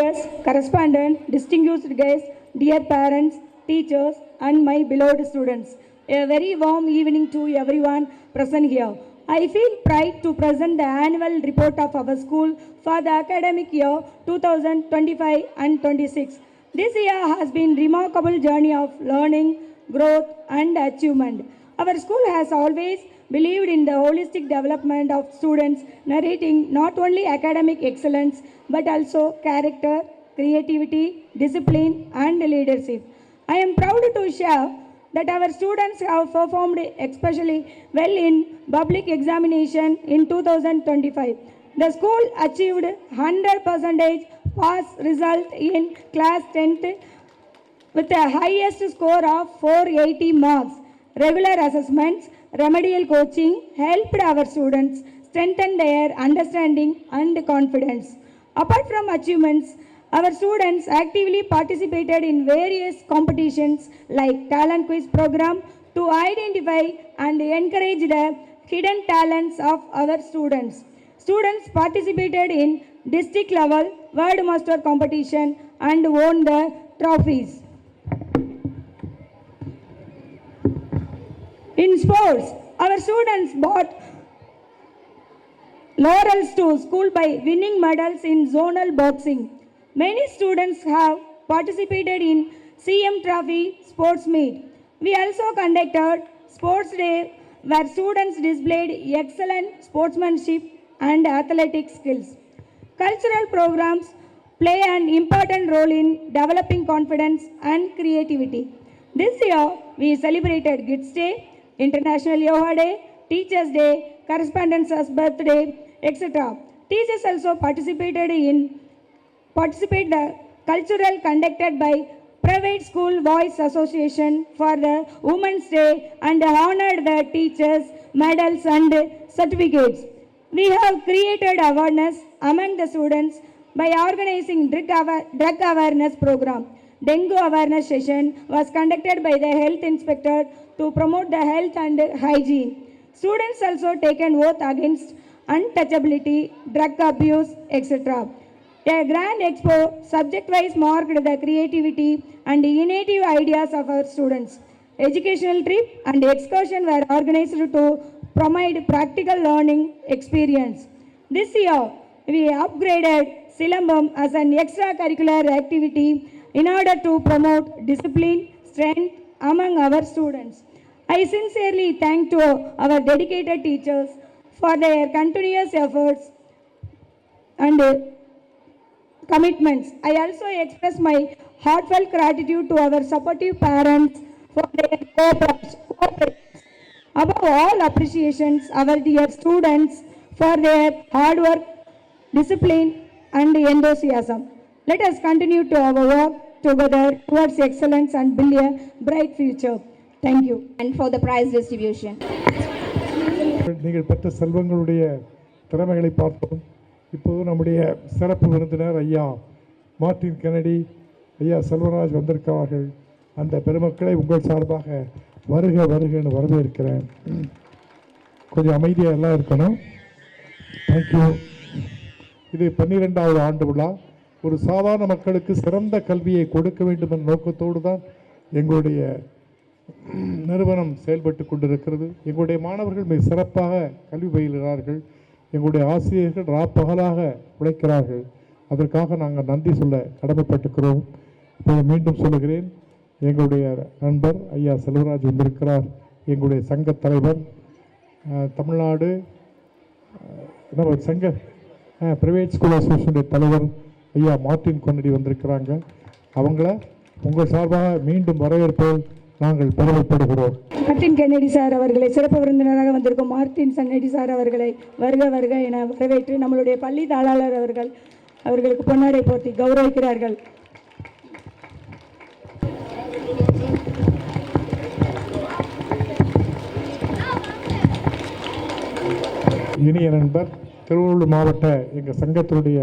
leaders, correspondent, distinguished guests, dear parents, teachers, and my beloved students. A very warm evening to everyone present here. I feel pride to present the annual report of our school for the academic year 2025 and 26. This year has been a remarkable journey of learning, growth, and achievement. Our school has always believed in the holistic development of students, narrating not only academic excellence but also character, creativity, discipline, and leadership. I am proud to share that our students have performed especially well in public examination in 2025. The school achieved 100% pass result in class 10th with the highest score of 480 marks. Regular assessments, remedial coaching helped our students strengthen their understanding and confidence. Apart from achievements, our students actively participated in various competitions like talent quiz program to identify and encourage the hidden talents of our students. Students participated in district level word master competition and won the trophies. In sports, our students brought laurels to school by winning medals in zonal boxing. Many students have participated in CM Trophy sports meet. We also conducted sports day where students displayed excellent sportsmanship and athletic skills. Cultural programs play an important role in developing confidence and creativity. This year, we celebrated Kids Day, International Yoga Day, Teachers Day, Correspondents' Birthday, etc. Teachers also participated the cultural conducted by Private School Voice Association for the Women's Day and honored the teachers, medals and certificates. We have created awareness among the students by organizing drug awareness program. Dengue awareness session was conducted by the health inspector to promote the health and hygiene. Students also taken oath against untouchability, drug abuse, etc. A grand expo subject-wise marked the creativity and innovative ideas of our students. Educational trip and excursion were organized to provide practical learning experience. This year, we upgraded Silambam as an extracurricular activity in order to promote discipline, strength among our students. I sincerely thank to our dedicated teachers for their continuous efforts and commitments. I also express my heartfelt gratitude to our supportive parents for their cooperation. Above all appreciations, our dear students for their hard work, discipline, and enthusiasm. Let us continue to our work together towards excellence and build a bright future. Thank you. And for the prize distribution. நீங்கள் பெற்ற செல்வங்களுடைய திறமைகளை பார்த்தோம். இப்போது நம்முடைய சிறப்பு விருந்தினர் ஐயா Martin Kennedy, ஐயா செல்வராஜ் வந்திருக்கிறார்கள். அந்த பெருமக்களை உங்கள் சார்பாக வருக வருகன்னு வரவேற்கிறேன். கொஞ்சம் அமைதியாக எல்லாம் இருக்கணும். தேங்க்யூ. இது 12வது ஆண்டு விழா. ஒரு சாதாரண மக்களுக்கு சிறந்த கல்வியை கொடுக்க வேண்டும் என்ற நோக்கத்தோடு தான் எங்களுடைய நிறுவனம் செயல்பட்டு கொண்டிருக்கிறது. எங்களுடைய மாணவர்கள் மிக சிறப்பாக கல்வி பயில்கிறார்கள். எங்களுடைய ஆசிரியர்கள் ராப்பகலாக உழைக்கிறார்கள். அதற்காக நாங்கள் நன்றி சொல்ல கடமைப்பட்டுக்கிறோம். இப்போது மீண்டும் சொல்லுகிறேன், எங்களுடைய நண்பர் ஐயா செல்வராஜ் வந்திருக்கிறார். எங்களுடைய சங்க தலைவர், தமிழ்நாடு சங்க பிரைவேட் ஸ்கூல் அசோசியேஷனுடைய தலைவர் ஐயா மார்ட்டின் கென்னடி வந்திருக்கிறாங்க. அவங்கள உங்கள் சார்பாக மீண்டும் வரவேற்போம் நாங்கள் பெருமைப்படுகிறோம். மார்ட்டின் கென்னடி சார் அவர்களை சிறப்பு விருந்தினராக வந்திருக்கும் மார்ட்டின் கென்னடி சார் அவர்களை வருக வருக என வரவேற்று நம்மளுடைய பள்ளி தாளாளர் அவர்களுக்கு பொன்னாடை போர்த்தி கௌரவிக்கிறார்கள். இனிய நண்பர், திருவள்ளூர் மாவட்ட எங்கள் சங்கத்தினுடைய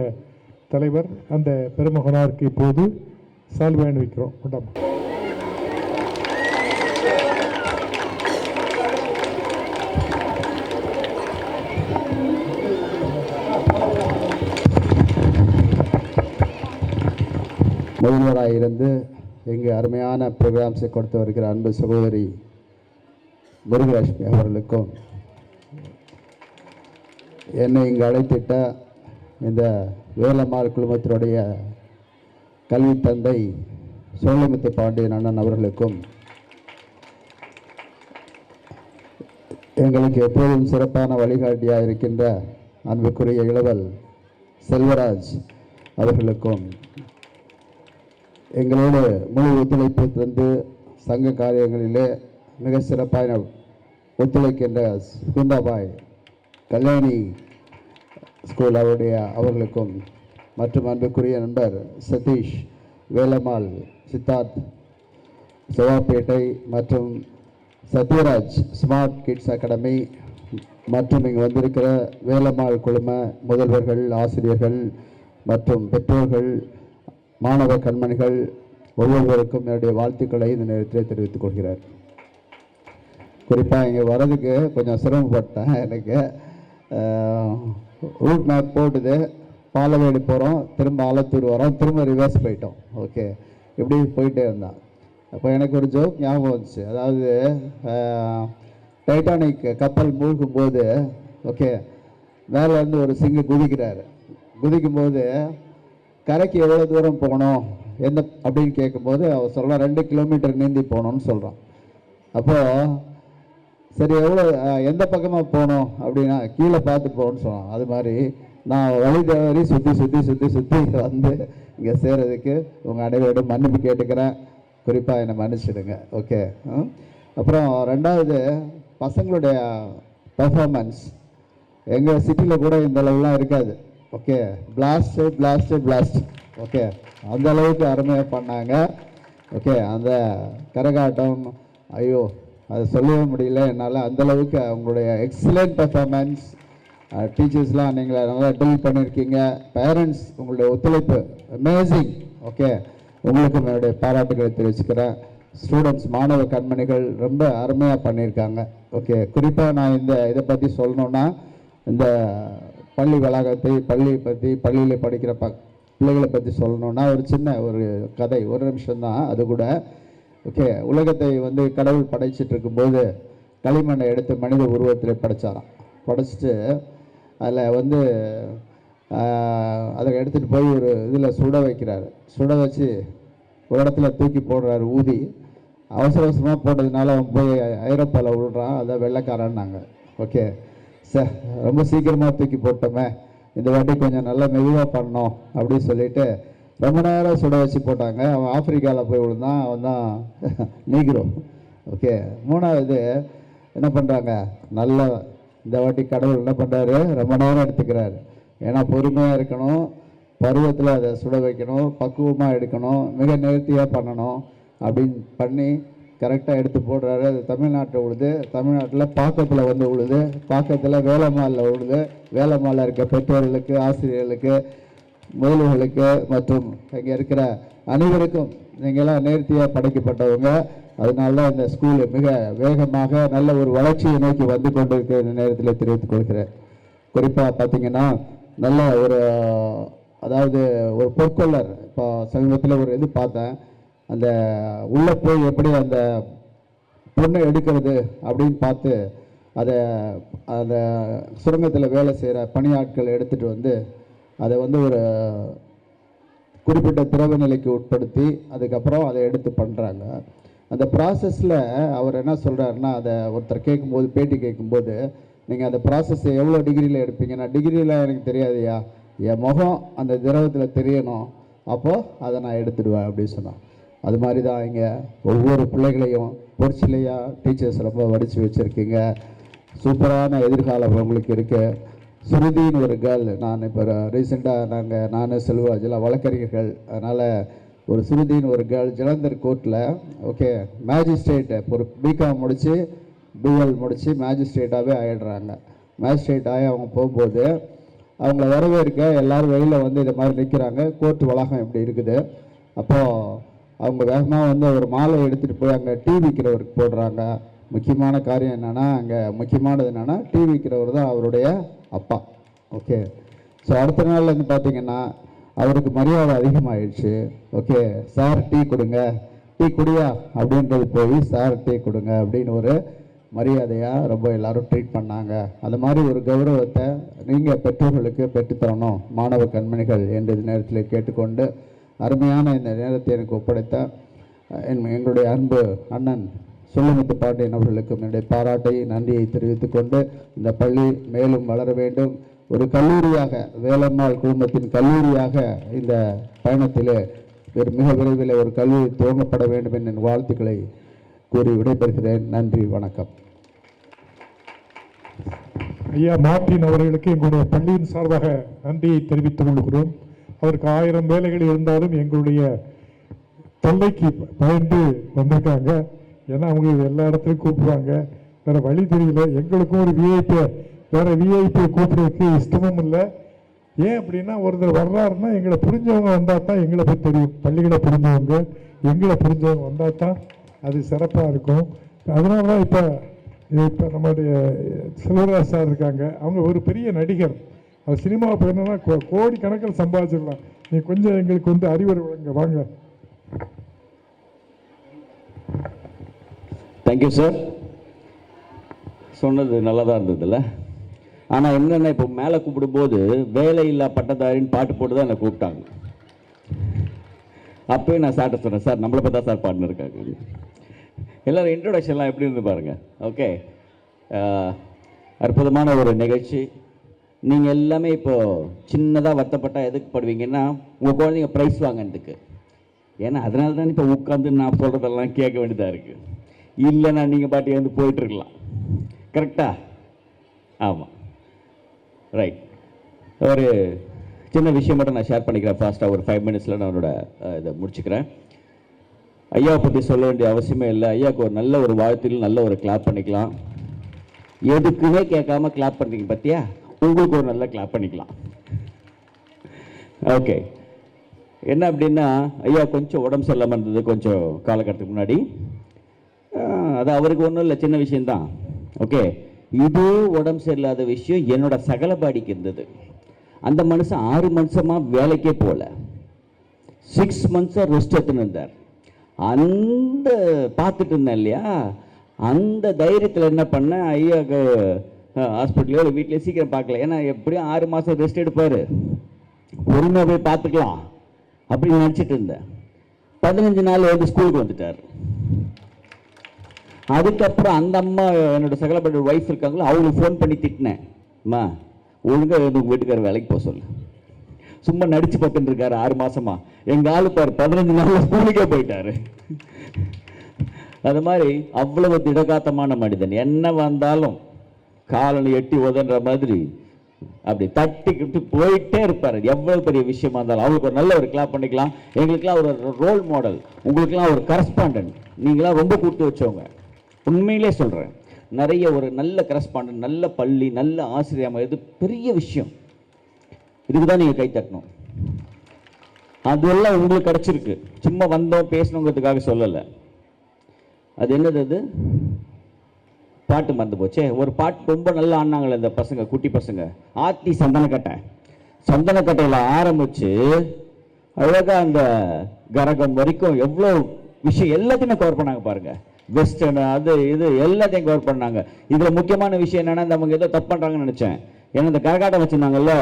தலைவர் அந்த பெருமகனாருக்கு இப்போது சால்வை அணிவிக்கிறோம். கொண்டாமா. முதல்வராக இருந்து இங்கு அருமையான ப்ரோக்ராம்ஸை கொடுத்து வருகிற அன்பு சகோதரி முருகலட்சுமி அவர்களுக்கும், என்னை இங்கு அழைத்திட்ட இந்த வேலம்மாள் குழுமத்தினுடைய கல்வி தந்தை சோழமுத்து பாண்டியன் அண்ணன் அவர்களுக்கும், எங்களுக்கு எப்போதும் சிறப்பான வழிகாட்டியாக இருக்கின்ற அன்புக்குரிய இளவல் செல்வராஜ் அவர்களுக்கும், எங்களோடு முழு ஒத்துழைப்பு தந்து சங்க காரியங்களிலே மிக சிறப்பான ஒத்துழைக்கின்ற சுகுந்தாபாய் கல்யாணி ஸ்கூல் அவர்களுக்கும், மற்றும் அன்புக்குரிய நண்பர் சதீஷ், வேலம்மாள், சித்தார்த், சோவாப்பேட்டை மற்றும் சத்யராஜ் ஸ்மார்ட் கிட்ஸ் அகாடமி மற்றும் இங்கு வந்திருக்கிற வேலம்மாள் குழும முதல்வர்கள், ஆசிரியர்கள் மற்றும் பெற்றோர்கள், மாணவ கண்மணிகள் ஒவ்வொருவருக்கும் என்னுடைய வாழ்த்துக்களை இந்த நேரத்தில் தெரிவித்துக் கொள்கிறார். குறிப்பாக இங்கே வர்றதுக்கு கொஞ்சம் சிரமப்பட்டேன். எனக்கு ரூட் மேப் போட்டுது, பாலவேடு போகிறோம், திரும்ப ஆலத்தூர் வரோம், திரும்ப ரிவர்ஸ் போயிட்டோம். ஓகே, இப்படி போயிட்டே இருந்தான். அப்போ எனக்கு ஒரு ஜோக் ஞாபகம் வந்துச்சு. அதாவது டைட்டானிக் கப்பல் மூழ்கும்போது, ஓகே, மேலேருந்து ஒரு சிங்கு குதிக்கிறாரு. குதிக்கும்போது கரைக்கு எவ்வளோ தூரம் போகணும் எந்த அப்படின்னு கேட்கும்போது அவர் சொல்கிறான் 2 கிலோமீட்டர் நீந்தி போகணும்னு சொல்கிறான். அப்போது சரி எவ்வளோ எந்த பக்கமாக போகணும் அப்படின்னா கீழே பார்த்து போகணும்னு சொன்னான். அது மாதிரி நான் வழி தவறி சுற்றி வந்து இங்கே சேர்றதுக்கு உங்கள் அனைவரிடம் மன்னிப்பு கேட்டுக்கிறேன். குறிப்பாக என்னை மன்னிச்சிடுங்க. ஓகே. அப்புறம் ரெண்டாவது, பசங்களுடைய பர்ஃபார்மன்ஸ் எங்கள் சிட்டியில் கூட இந்த அளவுலாம் இருக்காது. ஓகே, பிளாஸ்ட் ஓகே, அந்த அளவுக்கு அருமையாக பண்ணாங்க. ஓகே, அந்த கரகாட்டம், ஐயோ அது சொல்லவே முடியல என்னால். அந்தளவுக்கு அவங்களுடைய எக்ஸலண்ட் பர்ஃபார்மன்ஸ். டீச்சர்ஸ்லாம் நீங்கள் நல்லா டீல் பண்ணியிருக்கீங்க. பேரண்ட்ஸ் உங்களுடைய ஒத்துழைப்பு அமேசிங். ஓகே, உங்களுக்கும் என்னுடைய பாராட்டுகளை தெரிவிச்சுக்கிறேன். ஸ்டூடெண்ட்ஸ், மாணவ கண்மணிகள் ரொம்ப அருமையாக பண்ணியிருக்காங்க. ஓகே, குறிப்பாக நான் இதை பற்றி சொல்லணுன்னா, இந்த பள்ளி வளாகத்தை, பள்ளியில் படிக்கிற பிள்ளைகளை பற்றி சொல்லணுன்னா ஒரு சின்ன ஒரு கதை, ஒரு நிமிஷம்தான் அது கூட. ஓகே, உலகத்தை கடவுள் படைச்சிட்டு இருக்கும்போது களிமண்ணை எடுத்து மனித உருவத்தில் படைச்சாராம். படைச்சிட்டு அதில் அதை எடுத்துகிட்டு போய் ஒரு இதில் சுட வைக்கிறாரு. சுட வச்சு ஒரு இடத்துல தூக்கி போடுறாரு ஊதி. அவசரமாக போட்டதுனால அவன் போய் ஐரோப்பாவில் விழுறான். அதை வெள்ளைக்காரன்னாங்க. ஓகே சார், ரொம்ப சீக்கிரமாக தூக்கி போட்டோமே, இந்த வாட்டி கொஞ்சம் நல்லா மெதுவாக பண்ணோம் அப்படின்னு சொல்லிட்டு ரொம்ப நேரம் சுட வச்சு போட்டாங்க. அவன் ஆப்பிரிக்காவில் போய் விழுந்தான். அவன் தான் நீக்ரோ. ஓகே, மூணாவது என்ன பண்ணுறாங்க, நல்லா இந்த வாட்டி கடவுள் என்ன பண்ணுறாரு, ரொம்ப நேரம் எடுத்துக்கிறாரு. ஏன்னா பொறுமையாக இருக்கணும், பருவத்தில் அதை சுட வைக்கணும், பக்குவமாக எடுக்கணும், மிக நேர்த்தியாக பண்ணணும் அப்படின்னு பண்ணி கரெக்டாக எடுத்து போடுறாரு. அது தமிழ்நாட்டில் விழுது. தமிழ்நாட்டில் பாக்கத்தில் விழுது. பாக்கத்தில் வேலம்மாளில் விழுது. வேலம்மாளில் இருக்க பெற்றோர்களுக்கு, ஆசிரியர்களுக்கு, முதல்வர்களுக்கு மற்றும் இங்கே இருக்கிற அனைவருக்கும் நீங்களாம் நேர்த்தியாக படைக்கப்பட்டவங்க. அதனால தான் இந்த ஸ்கூலு மிக வேகமாக நல்ல ஒரு வளர்ச்சியை நோக்கி வந்து கொண்டிருக்கிற இந்த நேரத்தில் தெரிவித்துக் கொள்கிறேன். குறிப்பாக பார்த்தீங்கன்னா நல்ல ஒரு, அதாவது ஒரு பொற்கொள்ளர், இப்போ சமீபத்தில் ஒரு இது பார்த்தேன். அந்த உள்ளே போய் எப்படி அந்த பொண்ணை எடுக்கிறது அப்படின்னு பார்த்து அந்த சுரங்கத்தில் வேலை செய்கிற பணியாட்களை எடுத்துகிட்டு அதை ஒரு குறிப்பிட்ட திரவ நிலைக்கு உட்படுத்தி அதுக்கப்புறம் அதை எடுத்து பண்ணுறாங்க. அந்த ப்ராசஸில் அவர் என்ன சொல்கிறாருன்னா, அதை ஒருத்தர் கேட்கும்போது, பேட்டி கேட்கும்போது, நீங்கள் அந்த ப்ராசஸை எவ்வளோ டிகிரியில் எடுப்பீங்கன்னா, டிகிரியில் எனக்கு தெரியாதுயா, என் முகம் அந்த திரவத்தில் தெரியணும், அப்போது அதை நான் எடுத்துடுவேன் அப்படின்னு சொன்னான். அது மாதிரி தான் இங்கே ஒவ்வொரு பிள்ளைகளையும் பொறிச்சிலையாக டீச்சர்ஸ் ரொம்ப வடித்து வச்சுருக்கீங்க. சூப்பரான எதிர்காலம் உங்களுக்கு இருக்குது. சுருதின்னு ஒரு கேர்ள், நான் இப்போ ரீசெண்டாக நான் செல்வராஜ் எல்லாம் வழக்கறிஞர்கள், அதனால் ஒரு சுருதின்னு ஒரு கேர்ள் ஜலந்தர் கோர்ட்டில், ஓகே, மேஜிஸ்ட்ரேட் ஒரு பிகாம் முடித்து டூவல் முடித்து மேஜிஸ்ட்ரேட்டாகவே ஆகிடுறாங்க. மேஜிஸ்ட்ரேட் ஆகி அவங்க போகும்போது அவங்கள வரவேற்க எல்லோரும் வெளியில் இதை மாதிரி நிற்கிறாங்க. கோர்ட் வளாகம் இப்படி இருக்குது. அப்போது அவங்க வேகமாக ஒரு மாலை எடுத்துகிட்டு போய் அங்கே டீ விற்கிறவருக்கு போடுறாங்க. முக்கியமான காரியம் என்னென்னா, அங்கே முக்கியமானது என்னென்னா, டீ விற்கிறவர் தான் அவருடைய அப்பா. ஓகே, ஸோ அடுத்த நாள் பார்த்தீங்கன்னா அவருக்கு மரியாதை அதிகமாகிடுச்சு. ஓகே, சார் டீ கொடுங்க, டீ குடியா அப்படின்றது போய் சார் டீ கொடுங்க அப்படின்னு ஒரு மரியாதையாக ரொம்ப எல்லாரும் ட்ரீட் பண்ணாங்க. அது மாதிரி ஒரு கௌரவத்தை நீங்கள் பெற்றோர்களுக்கு பெற்றுத்தரணும் மாணவ கண்மணிகள் என்று இந்த நேரத்தில் கேட்டுக்கொண்டு, அருமையான இந்த நேரத்தை எனக்கு ஒப்படைத்த எங்களுடைய அன்பு அண்ணன் சொல்லுமுத்து பாண்டியன் அவர்களுக்கு என்னுடைய பாராட்டை நன்றியை தெரிவித்துக் கொண்டு, இந்த பள்ளி மேலும் வளர வேண்டும், ஒரு கல்லூரியாக, வேலம்மாள் குடும்பத்தின் கல்லூரியாக இந்த பயணத்திலே மிக விரைவில் ஒரு கல்லூரி துவங்கப்பட வேண்டும் என்ற வாழ்த்துக்களை கூறி விடைபெறுகிறேன். நன்றி, வணக்கம். ஐயா மார்ட்டின் அவர்களுக்கு எங்களுடைய பள்ளியின் சார்பாக நன்றியை தெரிவித்துக் கொள்கிறோம். அவருக்கு 1000 வேலைகள் இருந்தாலும் எங்களுடைய தொல்லைக்கு பயந்து வந்திருக்காங்க. ஏன்னா அவங்க எல்லா இடத்துலையும் கூப்பிடுவாங்க, வேற வழி தெரியல. எங்களுக்கும் ஒரு விஐபி, வேற விஐபியை கூப்பிடுறதுக்கு இஷ்டமும் இல்லை. ஏன் அப்படின்னா, ஒருத்தர் வர்றாருன்னா எங்களை புரிஞ்சவங்க வந்தால் தான் எங்களை பற்றி தெரியும். பள்ளிகளை புரிஞ்சவங்க, எங்களை புரிஞ்சவங்க வந்தால் தான் அது சிறப்பாக இருக்கும். அதனால தான் இப்போ நம்மளுடைய செல்வராஜ் சார் இருக்காங்க. அவங்க ஒரு பெரிய நடிகர். அவர் சினிமா போயிருந்தா கோடி கணக்கில் சம்பாதிச்சிடலாம். நீ கொஞ்சம் எங்களுக்கு வந்து அறிவுரை வழங்க வாங்க. Thank you sir. சொன்னது நல்லா தான் இருந்ததில்ல. ஆனால் என்னென்ன, இப்போ மேலே கூப்பிடும்போது வேலையில்லா பட்டதாரின்னு பாட்டு போட்டு தான் என்னை கூப்பிட்டாங்க. அப்போயே நான் சார்ட்ட சொன்னேன், சார் நம்மளை பார்த்தா சார் பாட்டுன்னு இருக்காங்க. எல்லோரும் இன்ட்ரோடக்ஷன்லாம் எப்படி இருந்து பாருங்கள். ஓகே, அற்புதமான ஒரு நிகழ்ச்சி. நீங்கள் எல்லாமே இப்போது சின்னதாக வருத்தப்பட்டால் எதுக்கு படுவீங்கன்னா, உங்கள் குழந்தைங்க ப்ரைஸ் வாங்கினதுக்கு. ஏன்னா அதனால தான் இப்போ உட்காந்து நான் சொல்கிறதெல்லாம் கேட்க வேண்டியதாக இருக்குது. இல்லைன்னா நீங்கள் பாட்டி வந்து போயிட்டுருக்கலாம். கரெக்டா? ஆமாம், ரைட். ஒரு சின்ன விஷயம் மட்டும் நான் ஷேர் பண்ணிக்கிறேன் ஃபாஸ்ட்டாக. ஒரு 5 மினிட்ஸில் நான் என்னோட இதை முடிச்சுக்கிறேன். ஐயாவை பற்றி சொல்ல வேண்டிய அவசியமே இல்லை. ஐயாவுக்கு ஒரு நல்ல ஒரு வாழ்த்தில் நல்ல ஒரு கிளாப் பண்ணிக்கலாம். எதுக்குமே கேட்காம கிளாப் பண்ணுறீங்க பார்த்தியா, உங்களுக்கு ஒரு நல்ல கிளாப் பண்ணிக்கலாம். ஓகே, என்ன அப்படின்னா, ஐயா கொஞ்சம் உடம்பு சரியில்லாமல் இருந்தது கொஞ்சம் காலகட்டத்துக்கு முன்னாடி. அது அவருக்கு ஒன்றும் இல்லை, சின்ன விஷயந்தான். ஓகே, இது உடம்பு சரியில்லாத விஷயம் என்னோட சகலபாடிக்கு இருந்தது. அந்த மனுஷன் 6 மாதமாக வேலைக்கே போகல, 6 மந்த்ஸாக ரெஸ்ட் எடுத்துன்னு இருந்தார். அந்த பார்த்துட்டு இருந்தேன் இல்லையா, அந்த தைரியத்தில் என்ன பண்ணேன், ஐயாவுக்கு ஹாஸ்பிட்டலையோ இல்லை வீட்டிலே சீக்கிரம் பார்க்கல. ஏன்னா எப்படியும் 6 மாதம் ரெஸ்ட் எடுப்பார், பொறுமையாக போய் பார்த்துக்கலாம் அப்படின்னு நினச்சிட்டு இருந்தேன். 15 நாள் வந்து ஸ்கூலுக்கு வந்துட்டார். அதுக்கப்புறம் அந்த அம்மா, என்னோட சகலபடி ஒய்ஃப் இருக்காங்களோ, அவங்களுக்கு ஃபோன் பண்ணி திட்டினேன், அம்மா ஒழுங்காக உங்கள் வீட்டுக்கார வேலைக்கு போக சொல்லு. சும்மா நடிச்சு பார்த்துட்டு இருக்காரு 6 மாசமா. எங்கள் ஆளு பாரு 15 நாள் ஸ்கூலுக்கே போயிட்டாரு. அது மாதிரி அவ்வளவு திடகாத்தமான மனிதன். என்ன வந்தாலும் காலனை எட்டி உதன்ற மாதிரி அப்படி தட்டிக்கிட்டு போயிட்டே இருப்பார். எவ்வளவு பெரிய விஷயமா இருந்தாலும் அவங்களுக்கு ஒரு நல்ல ஒரு கிளாப் பண்ணிக்கலாம். எங்களுக்கெல்லாம் ஒரு ரோல் மாடல், உங்களுக்கெல்லாம் ஒரு கரஸ்பாண்டன்ட். நீங்களாம் ரொம்ப கொடுத்து வச்சவங்க, உண்மையிலே சொல்கிறேன். நிறைய ஒரு நல்ல கரஸ்பாண்டன்ட், நல்ல பள்ளி, நல்ல ஆசிரியர், இது பெரிய விஷயம். இதுக்கு தான் நீங்கள் கை தட்டணும். அதெல்லாம் உங்களுக்கு கிடச்சிருக்கு. சும்மா வந்தோம் பேசணுங்கிறதுக்காக சொல்லலை. அது என்னது, அது பாட்டு மறந்து போச்சே. ஒரு பாட்டு ரொம்ப நல்லா ஆடினாங்களே இந்த பசங்க, குட்டி பசங்க. ஆத்தி சந்தனக்கட்டையில் ஆரம்பித்து அழகாக அந்த கரகம் வரைக்கும் எவ்வளோ விஷயம் எல்லாத்தையுமே கவர் பண்ணாங்க பாருங்கள். வெஸ்டர்னு அது இது எல்லாத்தையும் கவர் பண்ணாங்க. இதில் முக்கியமான விஷயம் என்னென்னா, அவங்க ஏதோ தப்பு பண்ணுறாங்கன்னு நினச்சேன். ஏன்னா இந்த கரகாட்டம் வச்சுருந்தாங்கல்ல,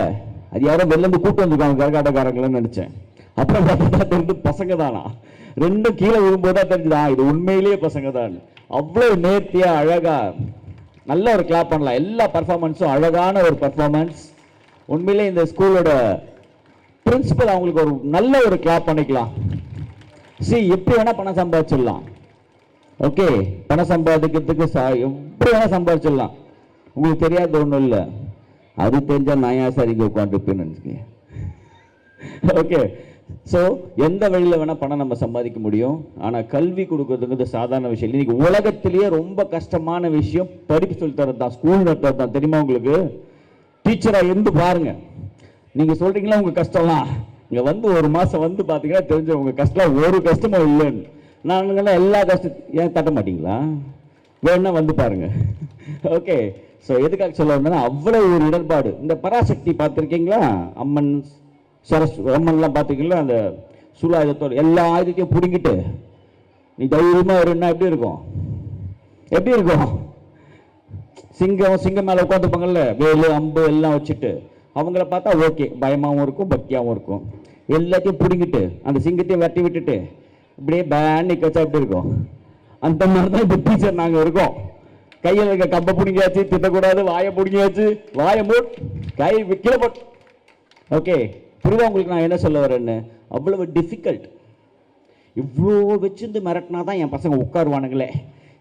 அது யாரும் வெளிலேருந்து கூட்டு வந்துருக்காங்க கரகாட்டக்காரங்களன்னு நினச்சேன். அப்புறம் பார்த்தா தெரிஞ்சு பசங்க தானா. 2 கீழே விழும்போது தான் தெரிஞ்சுதா இது உண்மையிலேயே பசங்க தான். அவ்வளோ நேர்த்தியாக அழகாக நல்ல ஒரு கிளாப் பண்ணலாம். எல்லா பர்ஃபார்மன்ஸும் அழகான ஒரு பர்ஃபார்மன்ஸ். உண்மையிலே இந்த ஸ்கூலோட பிரின்சிபல் அவங்களுக்கு ஒரு நல்ல ஒரு கிளாப் பண்ணிக்கலாம். எப்படி வேணால் பணம் சம்பாதிச்சிடலாம். ஓகே, பணம் சம்பாதிக்கிறதுக்கு எப்படி வேணால் சம்பாதிச்சிடலாம். உங்களுக்கு தெரியாத ஒன்றும் இல்லை. அது தெரிஞ்சால் நான் ஏன் சார் இங்கே உட்காந்துருப்பேன்னு நினச்சிக்கேன். ஓகே, ஸோ எந்த வழியில் வேணால் பணம் நம்ம சம்பாதிக்க முடியும். ஆனால் கல்வி கொடுக்கறதுங்கிறது சாதாரண விஷயம் இல்லை. இன்றைக்கி உலகத்திலேயே ரொம்ப கஷ்டமான விஷயம் படிப்பு சொல்லித்தரது தான், ஸ்கூல் நடத்துறது தான். தெரியுமா உங்களுக்கு? டீச்சராக இருந்து பாருங்கள். நீங்கள் சொல்கிறீங்களா உங்கள் கஷ்டம்லாம், இங்கே வந்து 1 மாதம் வந்து பார்த்தீங்கன்னா தெரிஞ்ச உங்கள் கஷ்டம் ஒரு கஷ்டமும் இல்லைன்னு. நாங்கள்லாம் எல்லா கஷ்டம் ஏன் தட்ட மாட்டிங்களா? வேணா வந்து பாருங்கள். ஓகே, ஸோ எதுக்காக சொல்ல வந்தேன்னா, அவ்வளோ ஒரு இடர்பாடு. இந்த பராசக்தி பார்த்துருக்கீங்களா? அம்மன் சரஸ் ரம்மன்லாம் பார்த்துக்கலாம், அந்த சூலாயுதத்தோடு எல்லா ஆயுதத்தையும் பிடுங்கிட்டு நீ தைரியமாக வருன்னா எப்படி இருக்கும்? எப்படி இருக்கும்? சிங்கம் மேலே உட்காந்துப்பாங்கல்ல, வேலு அம்பு எல்லாம் வச்சுட்டு, அவங்கள பார்த்தா ஓகே, பயமாகவும் இருக்கும் பக்தியாகவும் இருக்கும். எல்லாத்தையும் பிடுங்கிட்டு அந்த சிங்கத்தையும் வெட்டி விட்டுட்டு இப்படியே பேன் நிற்க வச்சா எப்படி இருக்கும்? அந்த மாதிரி தான் இப்போ டீச்சர் நாங்கள் இருக்கோம். கையில் இருக்க கம்பை பிடிங்கியாச்சு, திட்டக்கூடாது, வாயை பிடிங்கியாச்சு, வாயை மூட், கை கீழே போட். ஓகே, புரியுதா உங்களுக்கு நான் என்ன சொல்ல வரேன்னு? அவ்வளவு டிஃபிகல்ட். இவ்வளோ வச்சிருந்து மிரட்டினா தான் என் பசங்க உட்காருவானுங்களே.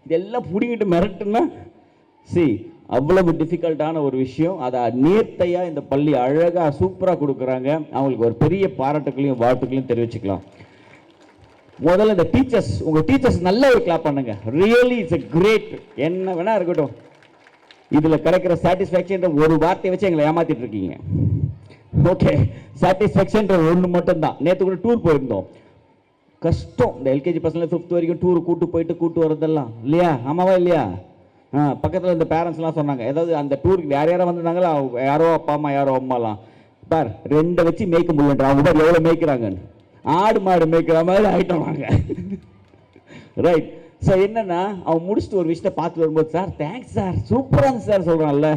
இதெல்லாம் பிடிங்கிட்டு மிரட்டுன்னா அவ்வளவு டிஃபிகல்ட்டான ஒரு விஷயம். அதை நேர்த்தையாக இந்த பள்ளி அழகாக சூப்பராக கொடுக்குறாங்க. அவங்களுக்கு ஒரு பெரிய பாராட்டுகளையும் வாழ்த்துக்களையும் தெரிவிச்சுக்கலாம். முதல்ல இந்த டீச்சர்ஸ், உங்கள் டீச்சர்ஸ் நல்ல ஒரு கிளாப் பண்ணுங்க. Really it's a great. என்ன வேணா இருக்கட்டும், இதில் கிடைக்கிற சாட்டிஸ்ஃபேக்ஷன் ஒரு வார்த்தையை வச்சு எங்களை ஏமாத்திட்டு இருக்கீங்க. ஓகே, சாட்டிஸ்ஃபேக்ஷன் ஒன்று மட்டும்தான். நேற்று கூட டூர் போயிருந்தோம். கஷ்டம் இந்த எல்கேஜி பசங்க 5th வரைக்கும் டூர் கூட்டு வரதெல்லாம் இல்லையா? ஆமாவா இல்லையா? பக்கத்தில் இந்த பேரண்ட்ஸ்லாம் சொன்னாங்க, ஏதாவது அந்த டூருக்கு யார் யாரோ வந்திருந்தாங்களா, யாரோ அப்பா அம்மா யாரோ அம்மாலாம் பார் 2 வச்சு மேய்க்க முடியலன்ற. அவங்க பார் எவ்வளோ மேய்க்கிறாங்கன்னு, ஆடு மாடு மேய்க்கிற மாதிரி ஆகிட்டோம் நாங்கள். ரைட். ஸோ என்னன்னா, அவன் முடிச்சுட்டு ஒரு விஷயத்தை பார்த்து வரும்போது, சார் தேங்க்ஸ் சார், சூப்பராக இருந்துச்சு சார் சொல்கிறான்ல,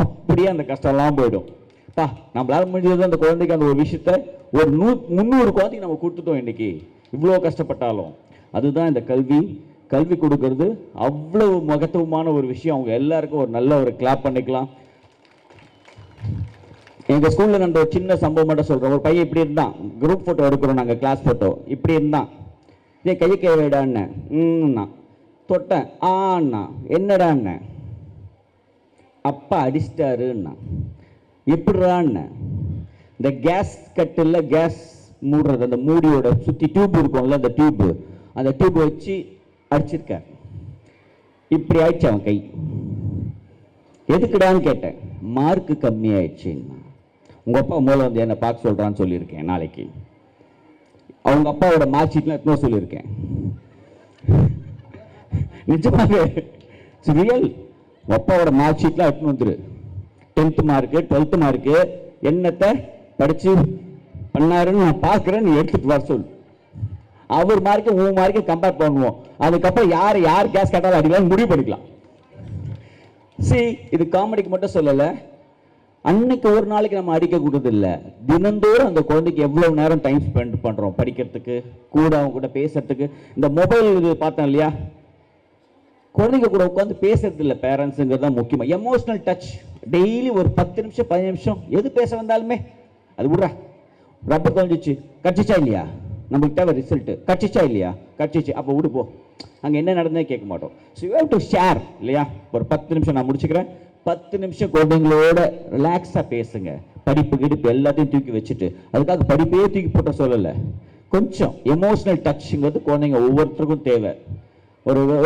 அப்படியே அந்த கஷ்டம்லாம் போயிடும். நம்மளால முடிஞ்சது அந்த குழந்தைக்கு அந்த ஒரு விஷயத்த ஒரு 300 குழந்தைக்கு நம்ம கொடுத்துட்டோம் இன்னைக்கு. இவ்வளோ கஷ்டப்பட்டாலும் அதுதான் இந்த கல்வி கொடுக்கறது. அவ்வளவு மகத்துவமான ஒரு விஷயம். அவங்க எல்லாருக்கும் ஒரு நல்ல ஒரு கிளாப் பண்ணிக்கலாம். எங்கள் ஸ்கூலில் நடந்த ஒரு சின்ன சம்பவம் மட்டும் சொல்கிறோம். ஒரு பையன் இப்படி இருந்தான், குரூப் ஃபோட்டோ எடுக்கிறோம் நாங்கள், கிளாஸ் ஃபோட்டோ. இப்படி இருந்தான், இதே கையை கேடான்னு தொட்டேன், ஆண்ணா என்னடாண்ண, அப்பா அடிச்சிட்டாருன்னா. எப்படிறான்னு, இந்த கேஸ் கட்டில் கேஸ் மூடுறது, அந்த மூடியோட சுற்றி டியூப் இருக்கும்ல, அந்த டியூப் வச்சு அடிச்சிருக்கார். இப்படி ஆயிடுச்சு அவன் கை. எதுக்குடான்னு கேட்டேன். மார்க்கு கம்மி ஆயிடுச்சுன்னா. உங்கள் அப்பா மூலம் வந்து என்னை பார்க்க சொல்கிறான்னு சொல்லியிருக்கேன். நாளைக்கு அவங்க அப்பாவோட மார்க் ஷீட்லாம் எத்தனோ சொல்லியிருக்கேன். நிஜமாக ரியல். அப்பாவோட மார்க் ஷீட்லாம் எடுத்துன்னு வந்துரு. 10th மார்க்கு 12th மார்க்கு என்னத்தை படித்து பண்ணாருன்னு நான் பார்க்குறேன், நீ எடுத்துட்டு வர சொல். அவர் மார்க்கு உன் மார்க்கை கம்பேர் பண்ணுவோம். அதுக்கப்புறம் யார் கேஸ் கேட்டாலும் அடிக்கலாம் முடிவு பண்ணிக்கலாம். இது காமெடிக்கு மட்டும் சொல்லலை. அன்னைக்கு ஒரு நாளைக்கு நம்ம அடிக்க கூடாது இல்லை, தினந்தோறும் அந்த குழந்தைக்கு எவ்வளவு நேரம் டைம் ஸ்பெண்ட் பண்ணுறோம் படிக்கிறதுக்கு, கூட அவங்க கூட பேசுறதுக்கு. இந்த மொபைல் இது பார்த்தேன் இல்லையா, குழந்தைங்க கூட உட்காந்து பேசுறது இல்லை பேரண்ட்ஸுங்கிறது தான் முக்கியமாக. எமோஷனல் டச் டெய்லி ஒரு 10 நிமிஷம் 15 நிமிஷம் எது பேச வந்தாலுமே அது விட்றா, ரப்பர் தொலைஞ்சிச்சு கட்சிச்சா இல்லையா, நம்மளுக்கு தேவை ரிசல்ட்டு, கட்சிச்சா இல்லையா, கட்சிச்சு அப்போ விடுப்போ, அங்கே என்ன நடந்தே கேட்க மாட்டோம். So you have to share இல்லையா. ஒரு 10 நிமிஷம் நான் முடிச்சுக்கிறேன். 10 நிமிஷம் குழந்தைங்களோட ரிலாக்ஸாக பேசுங்க. படிப்பு கிடிப்பு எல்லாத்தையும் தூக்கி வச்சுட்டு, அதுக்காக படிப்பையே தூக்கி போட்ட சொல்லலை, கொஞ்சம் எமோஷனல் டச்சுங்கிறது குழந்தைங்க ஒவ்வொருத்தருக்கும் தேவை.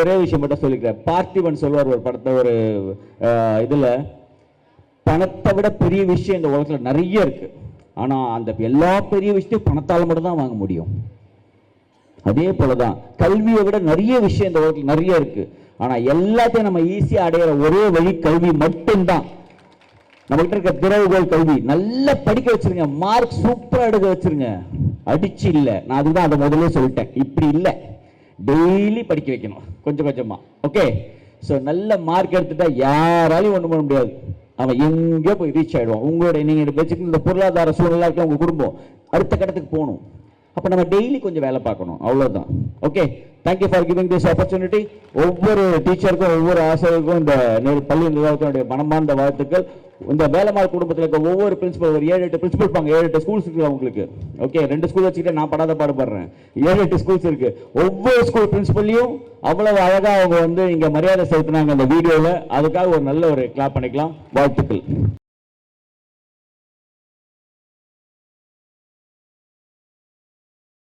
ஒரே விஷயம் மட்டும் சொல்லிக்கிறேன். பார்த்திபன் சொல்வார் ஒரு படத்தை, ஒரு இதில், பணத்தை விட பெரிய விஷயம் இந்த உலகத்தில் நிறைய இருக்கு, ஆனால் அந்த எல்லா பெரிய விஷயத்தையும் பணத்தால் மட்டும் தான் வாங்க முடியும். அதே போலதான் கல்வியை விட நிறைய விஷயம் இந்த உலகத்தில் நிறைய இருக்கு, ஆனா எல்லாத்தையும் நம்ம ஈஸியா அடையிற ஒரே வழி கல்வி மட்டும்தான். நம்மகிட்ட இருக்க திறவுகோல் கல்வி. நல்லா படிக்க வச்சிருங்க, மார்க் சூப்பரா எடுக்க வச்சிருங்க, அடிச்சு இல்லை. நான் அதுதான் அதை முதல்ல சொல்லிட்டேன், இப்படி இல்லை, டெய்லி படிக்க வைக்கணும் கொஞ்சம் கொஞ்சமா. ஓகே, ஸோ நல்ல மார்க் எடுத்துட்டா யாராலையும் ஒன்றும் பண்ண முடியாது, அவன் எங்கேயோ போய் ரீச் ஆயிடுவான். உங்களுடைய நீங்க வச்சுக்கிட்டு இந்த பொருளாதார சூழ்நிலை இருக்க உங்க குடும்பம் அடுத்த கட்டத்துக்கு போகணும். அப்போ நம்ம டெய்லி கொஞ்சம் வேலை பார்க்கணும், அவ்வளோதான். Okay, thank you for giving this opportunity. ஒவ்வொரு டீச்சருக்கும் ஒவ்வொரு ஆசிரியருக்கும் இந்த பள்ளி நிர்வாகத்தினுடைய மனமார்ந்த வாழ்த்துக்கள். இந்த வேலைமாள் குடும்பத்தில் இருக்க ஒவ்வொரு பிரின்சிபல், ஒரு 7-8 பிரின்சிபல் இருப்பாங்க, 7-8 ஸ்கூல்ஸ் இருக்கு அவங்களுக்கு. ஓகே, 2 ஸ்கூல் வச்சுக்கிட்டு நான் படாத பாடுபடுறேன், 7-8 ஸ்கூல்ஸ் இருக்கு. ஒவ்வொரு ஸ்கூல் பிரின்சிபல்லையும் அவ்வளவு அழகாக அவங்க இங்கே மரியாதை செலுத்தினாங்க அந்த வீடியோவில். அதுக்காக ஒரு நல்ல ஒரு கிளாப் பண்ணிக்கலாம். வாழ்த்துக்கள்.